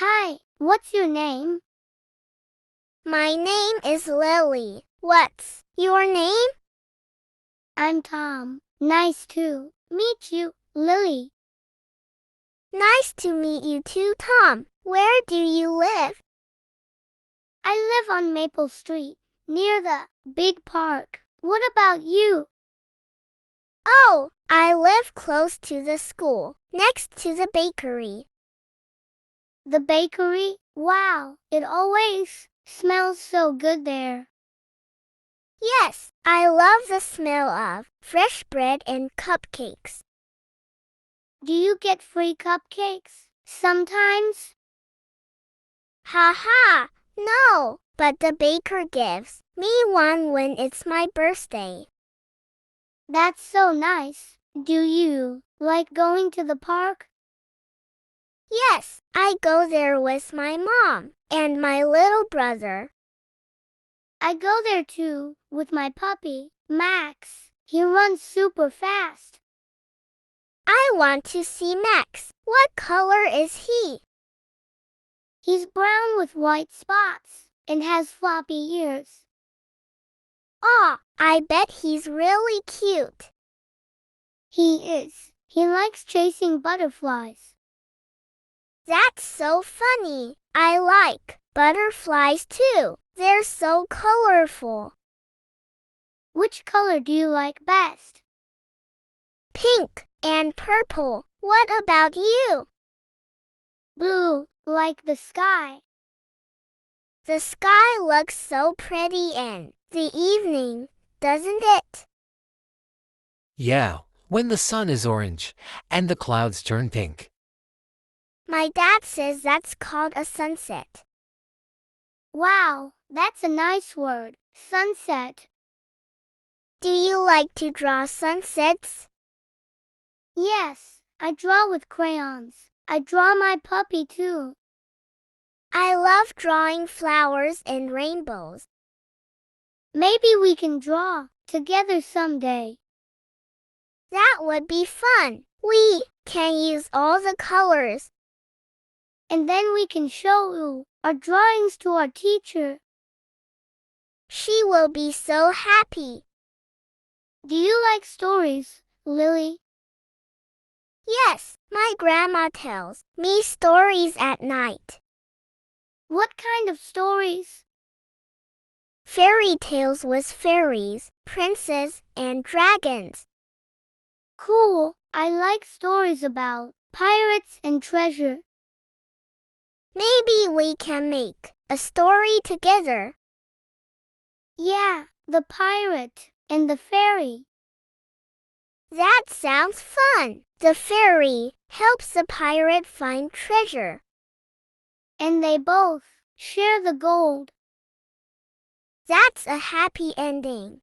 Hi, what's your name? My name is Lily. What's your name? I'm Tom. Nice to meet you, Lily. Nice to meet you too, Tom. Where do you live? I live on Maple Street, near the big park. What about you? Oh, I live close to the school, next to the bakery. The bakery? Wow, it always smells so good there. Yes, I love the smell of fresh bread and cupcakes. Do you get free cupcakes sometimes? Ha ha! No, but the baker gives me one when it's my birthday. That's so nice. Do you like going to the park? Yes, I go there with my mom and my little brother. I go there too, with my puppy, Max. He runs super fast. I want to see Max. What color is he? He's brown with white spots and has floppy ears. Aw, I bet he's really cute. He is. He likes chasing butterflies. That's so funny. I like butterflies too. They're so colorful. Which color do you like best? Pink and purple. What about you? Blue, like the sky. The sky looks so pretty in the evening, doesn't it? Yeah, when the sun is orange and the clouds turn pink. My dad says that's called a sunset. Wow, that's a nice word, sunset. Do you like to draw sunsets? Yes, I draw with crayons. I draw my puppy too. I love drawing flowers and rainbows. Maybe we can draw together someday. That would be fun. We can use all the colors. And then we can show our drawings to our teacher. She will be so happy. Do you like stories, Lily? Yes, my grandma tells me stories at night. What kind of stories? Fairy tales with fairies, princes, and dragons. Cool, I like stories about pirates and treasure. Maybe we can make a story together. Yeah, the pirate and the fairy. That sounds fun. The fairy helps the pirate find treasure. And they both share the gold. That's a happy ending.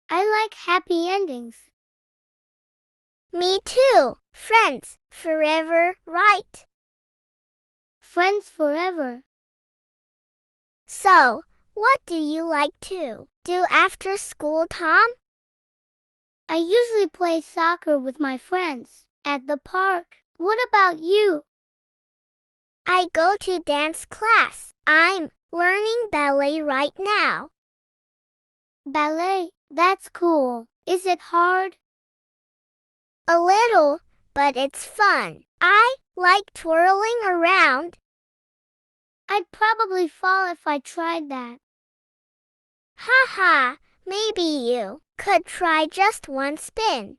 I like happy endings. Me too. Friends forever, right? Friends forever. So, what do you like to do after school, Tom? I usually play soccer with my friends at the park. What about you? I go to dance class. I'm learning ballet right now. Ballet, that's cool. Is it hard? A little, but it's fun. I like twirling around. I'd probably fall if I tried that. Ha ha, maybe you could try just one spin.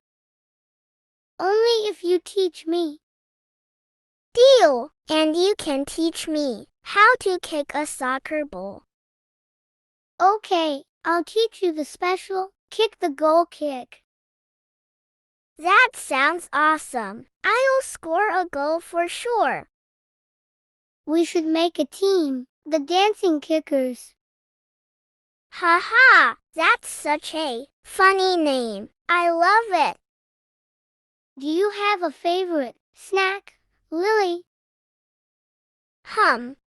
Only if you teach me. Deal, and you can teach me how to kick a soccer ball. Okay, I'll teach you the special kick the goal kick. That sounds awesome. I'll score a goal for sure. We should make a team, the Dancing Kickers. Ha ha, that's such a funny name. I love it. Do you have a favorite snack, Lily?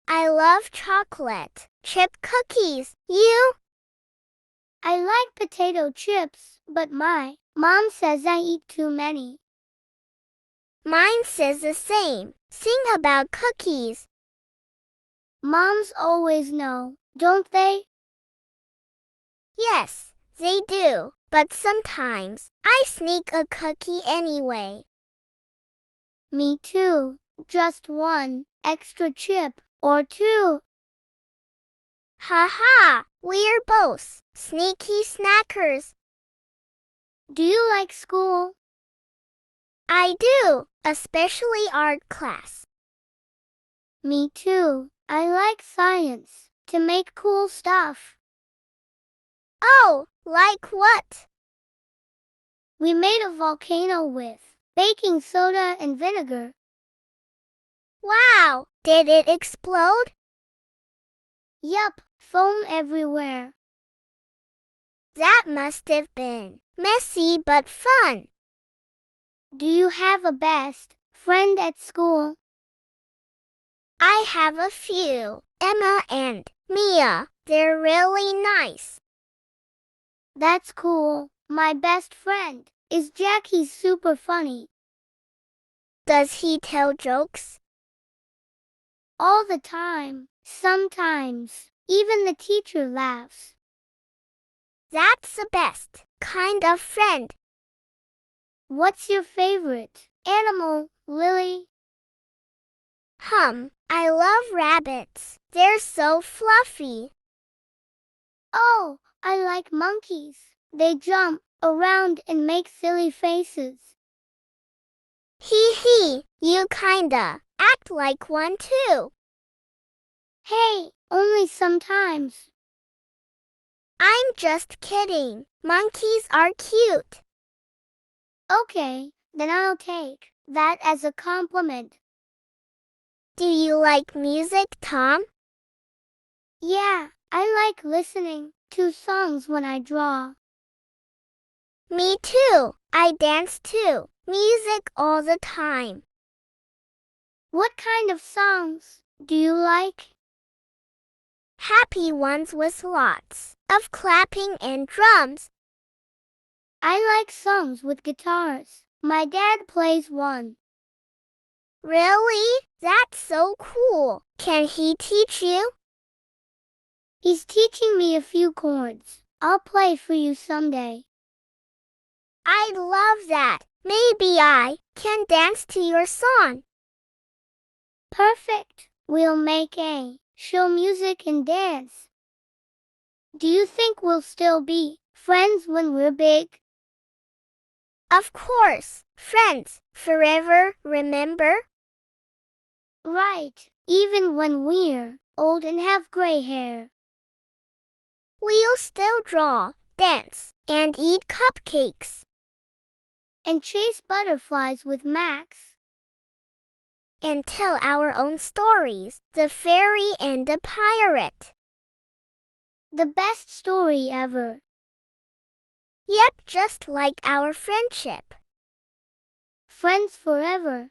I love chocolate chip cookies. You? I like potato chips, but my mom says I eat too many. Mine says the same. sing about cookies. Moms always know, don't they? Yes, they do, but sometimes I sneak a cookie anyway. Me too, just one extra chip or two. Ha ha, we're both sneaky snackers. Do you like school? I do, especially art class. Me too, I like science, to make cool stuff. Oh, like what? We made a volcano with baking soda and vinegar. Wow, did it explode? Yup, foam everywhere. That must have been messy but fun. Do you have a best friend at school? I have a few, Emma and Mia. They're really nice. That's cool. My best friend is Jack. He's super funny. Does he tell jokes? All the time. Sometimes, even the teacher laughs. That's the best kind of friend. What's your favorite animal, Lily? I love rabbits. They're so fluffy. Oh, I like monkeys. They jump around and make silly faces. Hee hee, you kinda act like one too. Hey, only sometimes. I'm just kidding. Monkeys are cute. Okay, then I'll take that as a compliment. Do you like music, Tom? Yeah, I like listening to songs when I draw. Me too. I dance too. Music all the time. What kind of songs do you like? Happy ones with lots of clapping and drums. I like songs with guitars. My dad plays one. Really? That's so cool. Can he teach you? He's teaching me a few chords. I'll play for you someday. I'd love that. Maybe I can dance to your song. Perfect. We'll make a show music and dance. Do you think we'll still be friends when we're big? Of course. Friends forever, remember? Right, even when we're old and have gray hair. We'll still draw, dance, and eat cupcakes. And chase butterflies with Max. And tell our own stories, The Fairy and the Pirate. The best story ever. Yep, just like our friendship. Friends forever.